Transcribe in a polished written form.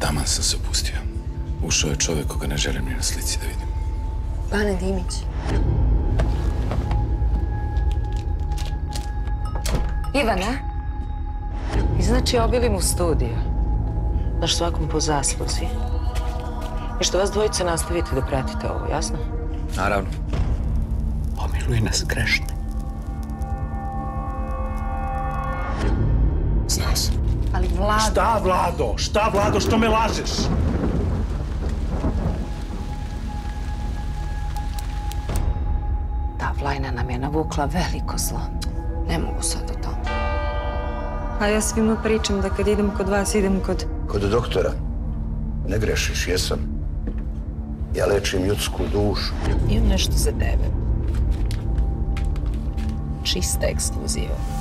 Taman sam se opustio. Ušao je čovjek koga ne želim ni na slici da vidim. Bane Dimić. Ivana? I znači obilim u studiju. Daš svakom po zasluzi. I što vas dvojica nastavite da pratite ovo, jasno? Naravno. Pomiluj nas grešne. Znao sam. Ali Vlado... Šta, Vlado? Šta, Vlado? Što me lažeš? Ta Vlajna nam je navukla veliko zlo. Ne mogu sad o tome. A ja svima pričam da kad idem kod vas, idem kod... Kod doktora. Ne grešiš, jesam. Ja lečim ljudsku dušu. Imam nešto za tebe. Čista ekskluziva.